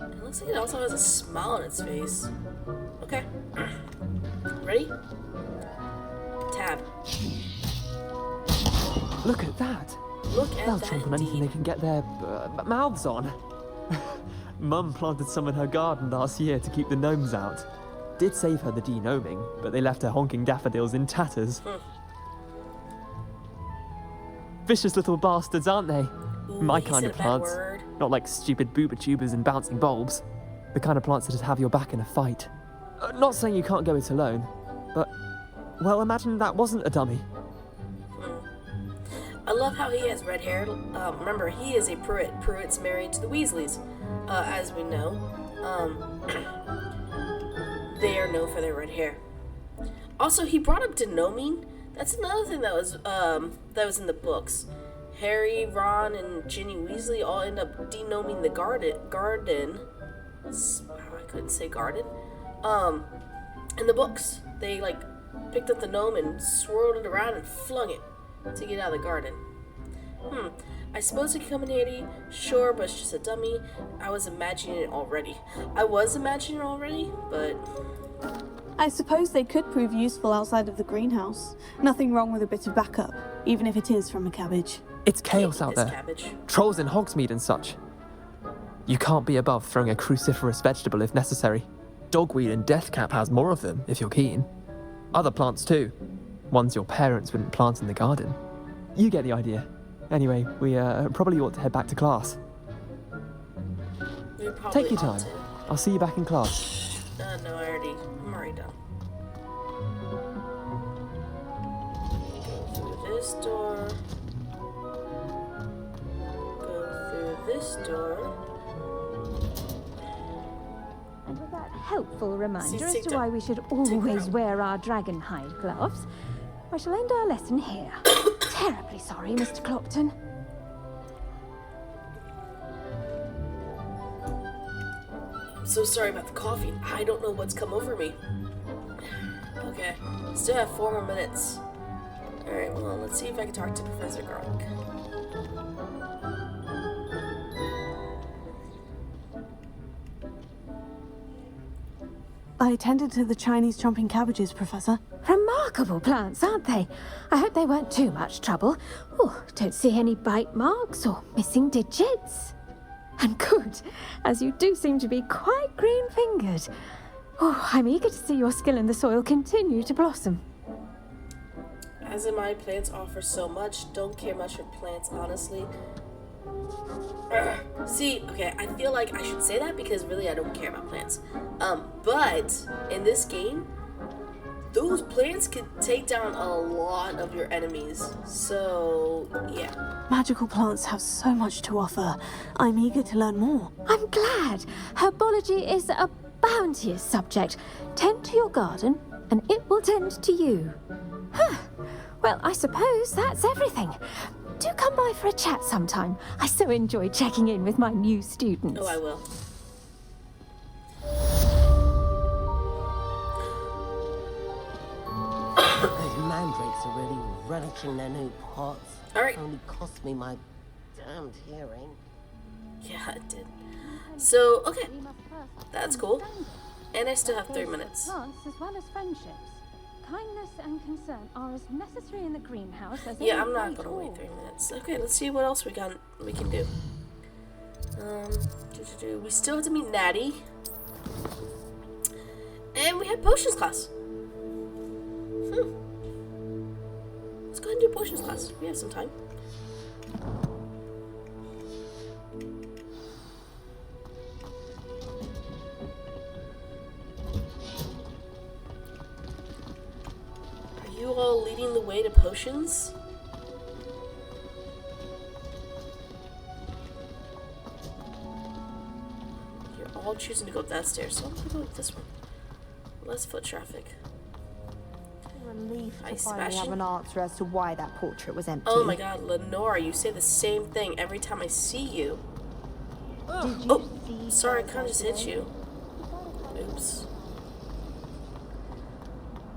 S1: It looks like it also has a smile on its face. Okay. Ready? Tab.
S12: Look at that.
S1: Look at
S12: They'll
S1: that,
S12: chomp on anything they can get their mouths on. Mum planted some in her garden last year to keep the gnomes out. Did save her the de-gnoming, but they left her honking daffodils in tatters. Vicious little bastards, aren't they?
S1: Ooh,
S12: My
S1: he
S12: kind
S1: said
S12: of
S1: a bad
S12: plants.
S1: word.
S12: Not like stupid booba tubers and bouncing bulbs. The kind of plants that just have your back in a fight. Not saying you can't go it alone, but, well, imagine that wasn't a dummy.
S1: I love how he has red hair. Remember, he is a Pruitt. Pruitt's married to the Weasleys, as we know. They are known for their red hair. Also, he brought up denoming. That's another thing that was in the books. Harry, Ron, and Ginny Weasley all end up denoming the garden. I couldn't say garden. In the books, they like picked up the gnome and swirled it around and flung it to get out of the garden. I suppose it could come in handy. Sure, but it's just a dummy. I was imagining it already. But
S4: I suppose they could prove useful outside of the greenhouse. Nothing wrong with a bit of backup, even if it is from a cabbage.
S12: It's chaos out there.
S1: Cabbage.
S12: Trolls in Hogsmeade and such. You can't be above throwing a cruciferous vegetable if necessary. Dogweed and deathcap has more of them, if you're keen. Other plants too. Ones your parents wouldn't plant in the garden. You get the idea. Anyway, we probably ought to head back to class. Take your time. I'll see you back in class.
S1: No, I'm already done. Go through this door. Go through this door.
S13: And with that helpful reminder as to why we should always wear our dragon hide gloves, I shall end our lesson here. Terribly sorry, Mr. Clopton.
S1: I'm so sorry about the coffee. I don't know what's come over me. Okay, still have 4 more minutes. Alright, well, let's see if I can talk to Professor Garlic.
S4: I attended to the Chinese chopping cabbages, Professor.
S13: Remarkable plants, aren't they? I hope they weren't too much trouble. Oh, don't see any bite marks or missing digits. And good, as you do seem to be quite green-fingered. Oh, I'm eager to see your skill in the soil continue to blossom.
S1: As in my plants offer so much, don't care much for plants, honestly. See, okay, I feel like I should say that because really I don't care about plants. But in this game, those plants can take down a lot of your enemies. So, yeah.
S4: Magical plants have so much to offer. I'm eager to learn more.
S13: I'm glad. Herbology is a bounteous subject. Tend to your garden, and it will tend to you. Huh. Well, I suppose that's everything. Do come by for a chat sometime. I so enjoy checking in with my new students.
S1: Oh, I will.
S15: Those mandrakes are really relishing their new pots.
S1: Alright.
S15: Only cost me my damned hearing.
S1: Yeah, it did. So, okay. That's cool. And I still have 3 minutes.
S13: Plants as well as friendships. Kindness and concern are as necessary in the greenhouse as
S1: yeah, I'm not gonna wait 3 minutes. Okay, let's see what else we can do. We still have to meet Natty. And we have potions class. Let's go ahead and do potions class. We have some time. Are you all leading the way to potions? You're all choosing to go up that stairs, so I'm gonna go with this one. Less foot traffic.
S16: Relief
S1: Hi,
S16: to finally
S1: Sebastian.
S16: have an answer as to why that portrait was empty.
S1: Oh my god, Lenora, you say the same thing every time I see you.
S16: Did you
S1: Oh,
S16: see
S1: sorry, I
S16: her
S1: kind of just hit
S16: yesterday?
S1: you. Oops.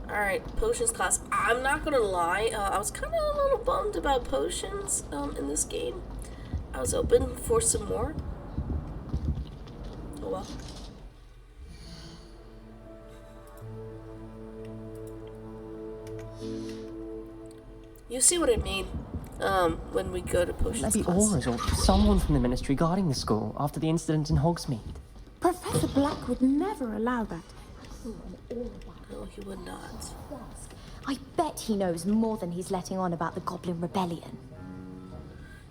S1: Alright, potions class. I'm not gonna lie, I was kind of a little bummed about potions in this game. I was hoping for some more. Oh well. You see what I mean when we go to potions
S15: Maybe
S1: class.
S15: Aura's or someone from the ministry guarding the school after the incident in Hogsmeade.
S16: Professor Black would never allow that.
S1: No, he would not.
S16: I bet he knows more than he's letting on about the Goblin Rebellion.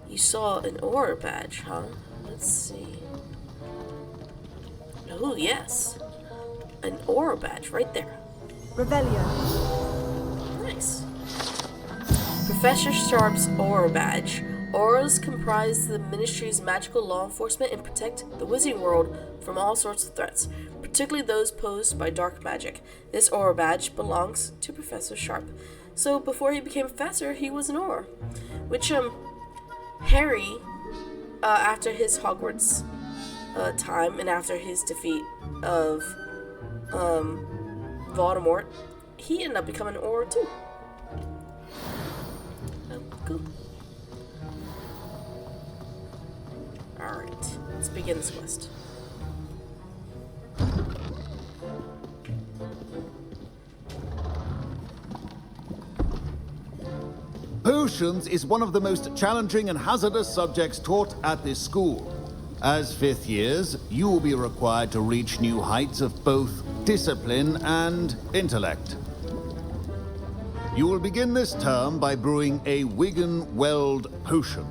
S1: You saw an aura badge, huh? Let's see. Oh, yes. An aura badge right there.
S16: Rebellion.
S1: Nice. Professor Sharp's aura badge. Auras comprise the ministry's magical law enforcement and protect the wizarding world from all sorts of threats, particularly those posed by dark magic. This aura badge belongs to Professor Sharp. So before he became professor, he was an aura. Which, Harry, after his Hogwarts time and after his defeat of Voldemort, he ended up becoming an aura too. Cool. Alright, let's begin this quest.
S2: Potions is one of the most challenging and hazardous subjects taught at this school. As fifth years, you will be required to reach new heights of both discipline and intellect. You will begin this term by brewing a wiggenweld potion.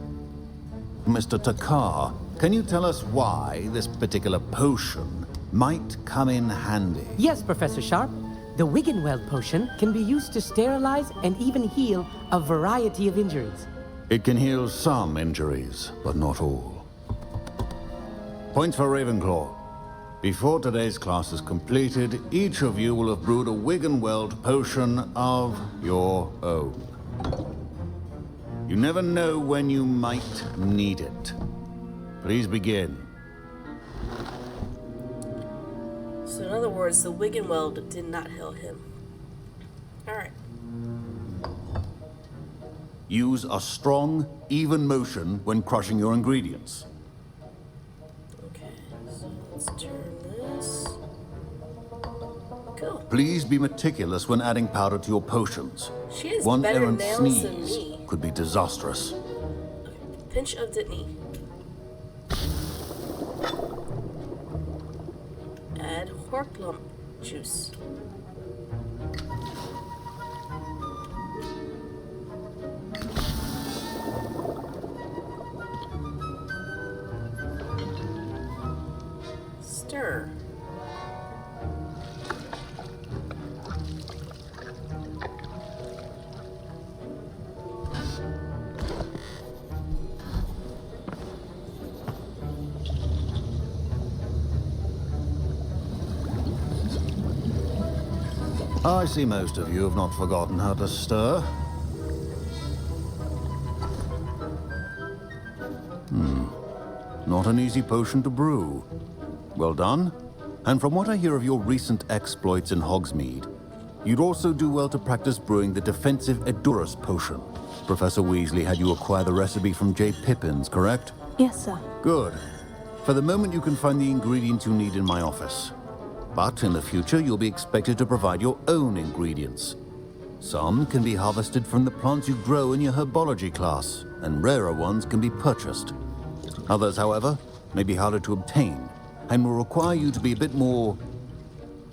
S2: Mr. Takar, can you tell us why this particular potion might come in handy?
S17: Yes, Professor Sharp. The wiggenweld potion can be used to sterilize and even heal a variety of injuries.
S2: It can heal some injuries, but not all. Points for Ravenclaw. Before today's class is completed, each of you will have brewed a wiggenweld potion of your own. You never know when you might need it. Please begin.
S1: So in other words, the wiggenweld did not heal him. Alright.
S2: Use a strong, even motion when crushing your ingredients.
S1: Okay, so let's turn this. Go.
S2: Please be meticulous when adding powder to your potions.
S1: She has
S2: One
S1: better
S2: errant
S1: nails than
S2: sneeze
S1: me.
S2: could be disastrous.
S1: Pinch of Dittany. Add Horklump juice. Stir.
S2: I see most of you have not forgotten how to stir. Not an easy potion to brew. Well done. And from what I hear of your recent exploits in Hogsmeade, you'd also do well to practice brewing the defensive edurus potion. Professor Weasley had you acquire the recipe from J. Pippin's, correct?
S4: Yes, sir.
S2: Good. For the moment, you can find the ingredients you need in my office. But in the future, you'll be expected to provide your own ingredients. Some can be harvested from the plants you grow in your Herbology class, and rarer ones can be purchased. Others, however, may be harder to obtain, and will require you to be a bit more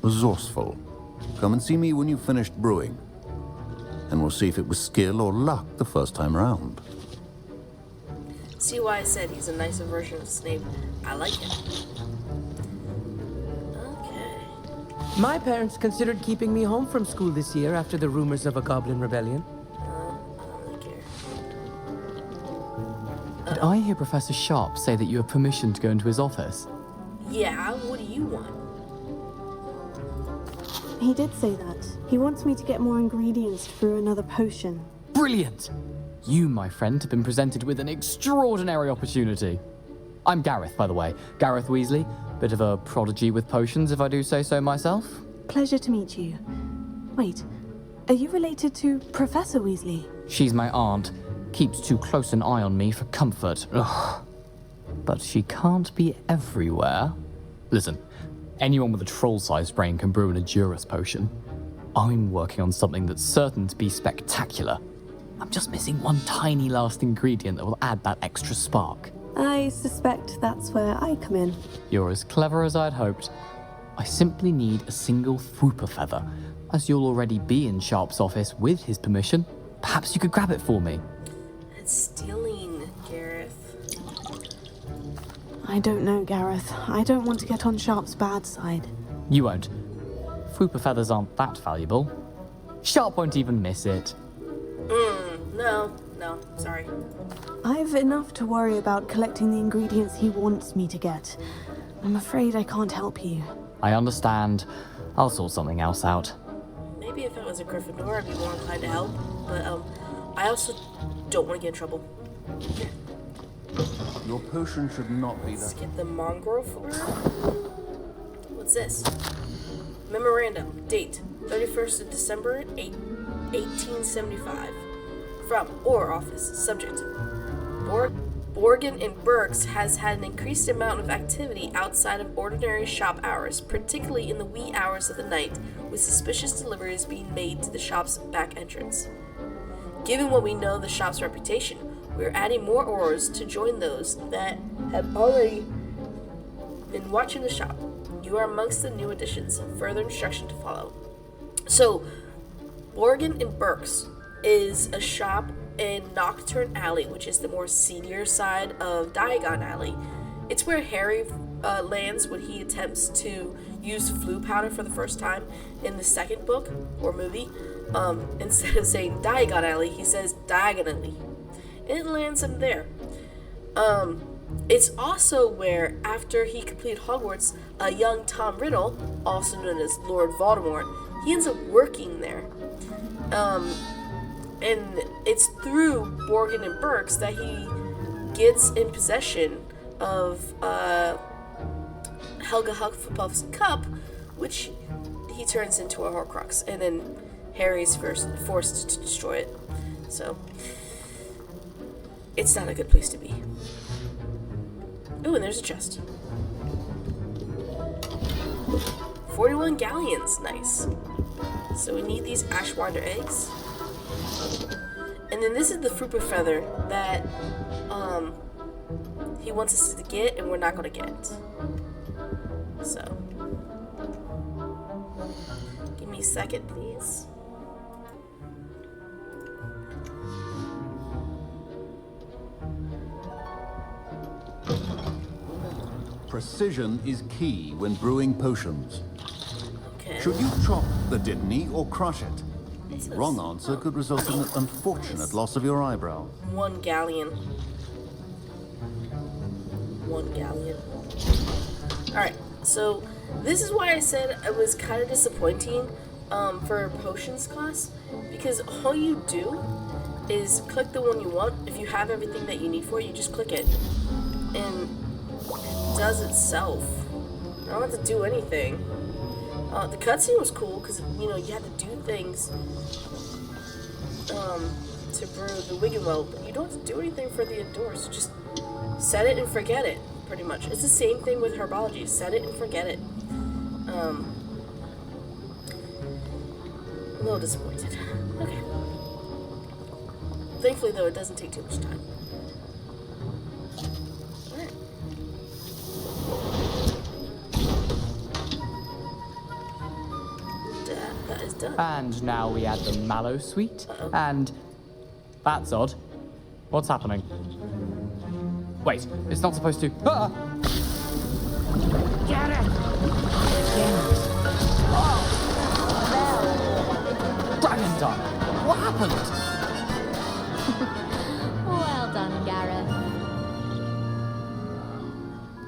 S2: resourceful. Come and see me when you've finished brewing, and we'll see if it was skill or luck the first time around.
S1: See why I said he's a nicer version of Snape. I like him.
S17: My parents considered keeping me home from school this year after the rumors of a goblin rebellion.
S8: Did I hear Professor Sharp say that you have permission to go into his office?
S1: Yeah, what do you want?
S4: He did say that. He wants me to get more ingredients to brew another potion.
S8: Brilliant! You, my friend, have been presented with an extraordinary opportunity. I'm Gareth, by the way. Gareth Weasley. Bit of a prodigy with potions, if I do say so myself.
S4: Pleasure to meet you. Wait, are you related to Professor Weasley?
S8: She's my aunt. Keeps too close an eye on me for comfort. Ugh. But she can't be everywhere. Listen, anyone with a troll-sized brain can brew an edurus potion. I'm working on something that's certain to be spectacular. I'm just missing one tiny last ingredient that will add that extra spark.
S4: I suspect that's where I come in.
S8: You're as clever as I'd hoped. I simply need a single fwooper feather. As you'll already be in Sharp's office with his permission, perhaps you could grab it for me.
S1: It's stealing, Gareth.
S4: I don't know, Gareth. I don't want to get on Sharp's bad side.
S8: You won't. Fwooper feathers aren't that valuable. Sharp won't even miss it.
S1: No, sorry.
S4: I've enough to worry about collecting the ingredients he wants me to get. I'm afraid I can't help you.
S8: I understand. I'll sort something else out.
S1: Maybe if I was a Gryffindor, I'd be more inclined to help. But, I also don't want to get in trouble.
S2: Your potion should not be
S1: Let's
S2: that.
S1: get the mongrel for her. What's this? Memorandum. Date. 31st of December, 1875. From or office. Subject. Borgin and Burke's has had an increased amount of activity outside of ordinary shop hours, particularly in the wee hours of the night, with suspicious deliveries being made to the shop's back entrance. Given what we know of the shop's reputation, we are adding more Aurors to join those that have already been watching the shop. You are amongst the new additions. Further instruction to follow. So, Morgan and Burke's is a shop in Nocturne Alley, which is the more senior side of Diagon Alley. It's where Harry lands when he attempts to use flu powder for the first time in the second book or movie. Instead of saying Diagon Alley, he says diagonally, and it lands him there. It's also where, after he completed Hogwarts, a young Tom Riddle, also known as Lord Voldemort, he ends up working there. And it's through Morgan and Burke's that he gets in possession of Helga Hufflepuff's cup, which he turns into a Horcrux, and then Harry's forced to destroy it. So, it's not a good place to be. Ooh, and there's a chest. 41 galleons, nice. So we need these Ashwander eggs. And then this is the fwooper feather that he wants us to get, and we're not going to get. So, give me a second, please.
S2: Precision is key when brewing potions.
S1: Okay.
S2: Should you chop the Didney or crush it? The wrong answer could result in an unfortunate loss of your eyebrow.
S1: 1 galleon. 1 galleon. Alright, so this is why I said it was kind of disappointing for potions class, because all you do is click the one you want. If you have everything that you need for it, you just click it, and it does itself. I don't have to do anything. The cutscene was cool because, you know, you had to do things to brew the wiggenweld, but you don't have to do anything for the edurus. You just set it and forget it, pretty much. It's the same thing with Herbology. Set it and forget it. A little disappointed. Okay. Thankfully, though, it doesn't take too much time. Alright. That is done.
S8: And now we add the mallow sweet. And that's odd. What's happening? Wait, it's not supposed to. Ah!
S17: Get it!
S8: Dragon's done. What happened?
S16: Well done, Gareth.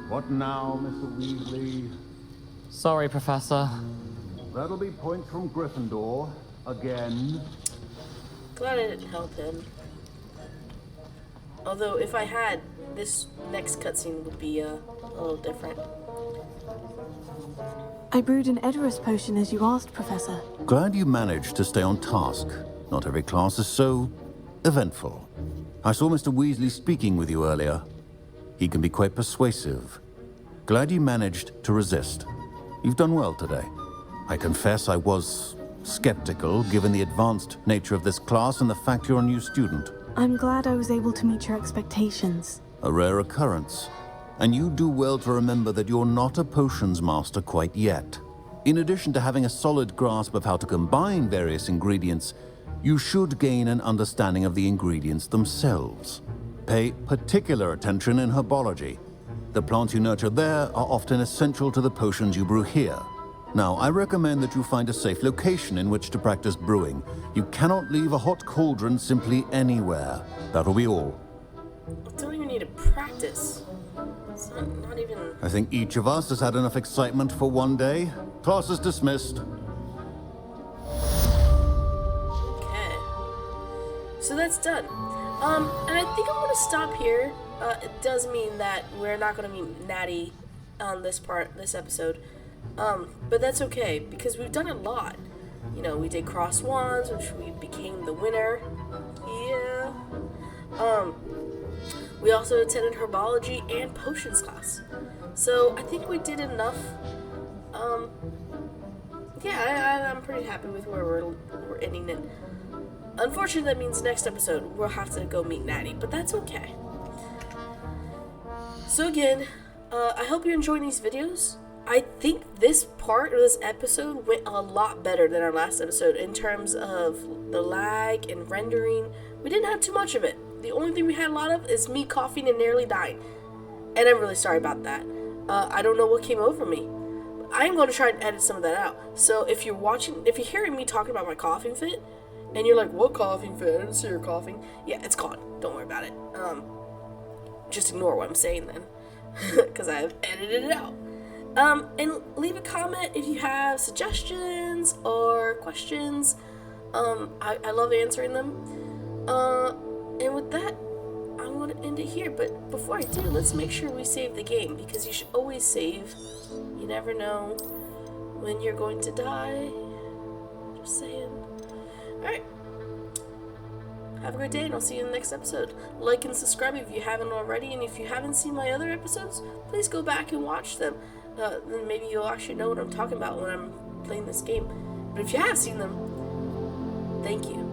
S2: What now, Mr. Weasley?
S8: Sorry, Professor.
S2: That'll be points from Gryffindor again.
S1: Glad I didn't help him. Although, if I had, this next cutscene would be a little different.
S4: I brewed an edurus potion as you asked, Professor.
S2: Glad you managed to stay on task. Not every class is so eventful. I saw Mr. Weasley speaking with you earlier. He can be quite persuasive. Glad you managed to resist. You've done well today. I confess I was skeptical, given the advanced nature of this class and the fact you're a new student.
S4: I'm glad I was able to meet your expectations.
S2: A rare occurrence. And you do well to remember that you're not a potions master quite yet. In addition to having a solid grasp of how to combine various ingredients, you should gain an understanding of the ingredients themselves. Pay particular attention in Herbology. The plants you nurture there are often essential to the potions you brew here. Now, I recommend that you find a safe location in which to practice brewing. You cannot leave a hot cauldron simply anywhere. That'll be all.
S1: I don't even need to practice. It's not even...
S2: I think each of us has had enough excitement for one day. Class is dismissed.
S1: Okay. So that's done. And I think I'm going to stop here. It does mean that we're not going to meet Natty on this episode. But that's okay, because we've done a lot. You know, we did Cross Wands, which we became the winner. Yeah. We also attended Herbology and Potions class. So I think we did enough. Yeah, I'm pretty happy with where we're ending it. Unfortunately, that means next episode we'll have to go meet Natty, but that's okay. So again, I hope you're enjoying these videos. I think this part of this episode went a lot better than our last episode in terms of the lag and rendering. We didn't have too much of it. The only thing we had a lot of is me coughing and nearly dying. And I'm really sorry about that. I don't know what came over me. I'm going to try and edit some of that out. So if you're hearing me talking about my coughing fit, and you're like, what coughing fit? I didn't see your coughing. Yeah, it's gone. Don't worry about it. Just ignore what I'm saying then. Because I have edited it out. And leave a comment if you have suggestions or questions. I love answering them. And with that, I'm going to end it here. But before I do, let's make sure we save the game, because you should always save. You never know when you're going to die. Just saying. Alright. Have a great day, and I'll see you in the next episode. Like and subscribe if you haven't already, and if you haven't seen my other episodes, please go back and watch them. Then maybe you'll actually know what I'm talking about when I'm playing this game. But if you have seen them, thank you.